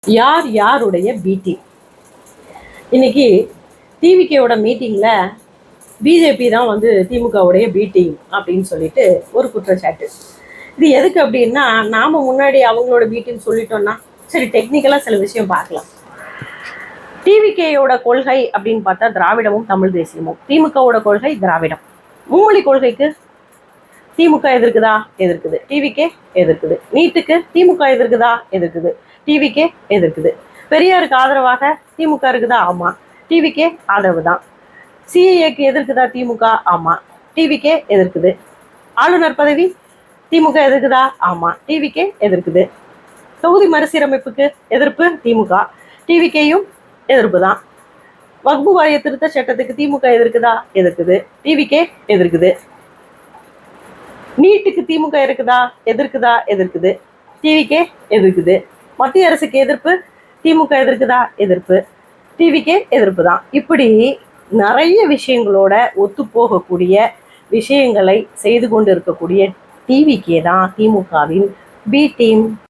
யார் யாருடைய B team? இன்னைக்கு டிவிகேவோட மீட்டிங்கில் பிஜேபி தான் வந்து திமுகவுடைய பி டீம் அப்படின்னு சொல்லிட்டு ஒரு குற்றச்சாட்டு. இது எதுக்கு அப்படின்னா, நாம் முன்னாடி அவங்களோட பி டீம் சொல்லிட்டோம்னா சரி, டெக்னிக்கலாக சில விஷயம் பார்க்கலாம். டிவிகேயோட கொள்கை அப்படின்னு பார்த்தா திராவிடமும் தமிழ் தேசியமும், திமுகவோட கொள்கை திராவிடம். மும்மொழி கொள்கைக்கு திமுக எதிர்க்குதா? எதிர்க்குது. டிவிகே எதிர்க்குது. நீட்டுக்கு திமுக எதிர்க்குதா? எதிர்க்குது. டிவிகே எதிர்க்குது. பெரியாருக்கு ஆதரவாக திமுக இருக்குதா? ஆமாம். டிவிகே ஆதரவு தான். சிஏஏக்கு எதிர்க்குதா திமுக? ஆமாம். டிவிகே எதிர்க்குது. ஆளுநர் பதவி திமுக எதிர்க்குதா? ஆமாம். டிவிகே எதிர்க்குது. தொகுதி மறுசீரமைப்புக்கு எதிர்ப்பு திமுக, டிவிகேயும் எதிர்ப்பு தான். வக்பு வாரிய திருத்த சட்டத்துக்கு திமுக எதிர்க்குதா? எதிர்க்குது. டிவிகே எதிர்க்குது. நீட்டுக்கு திமுக இருக்குதா? எதிர்க்குதா? எதிர்க்குது. டிவிகே எதிர்க்குது. மத்திய அரசுக்கு எதிர்ப்பு திமுக எதிர்க்குதா? எதிர்ப்பு. டிவிகே எதிர்ப்பு தான். இப்படி நிறைய விஷயங்களோட ஒத்து போகக்கூடிய விஷயங்களை செய்து கொண்டு இருக்கக்கூடிய டிவிகே தான் திமுகவின் பி டீம்.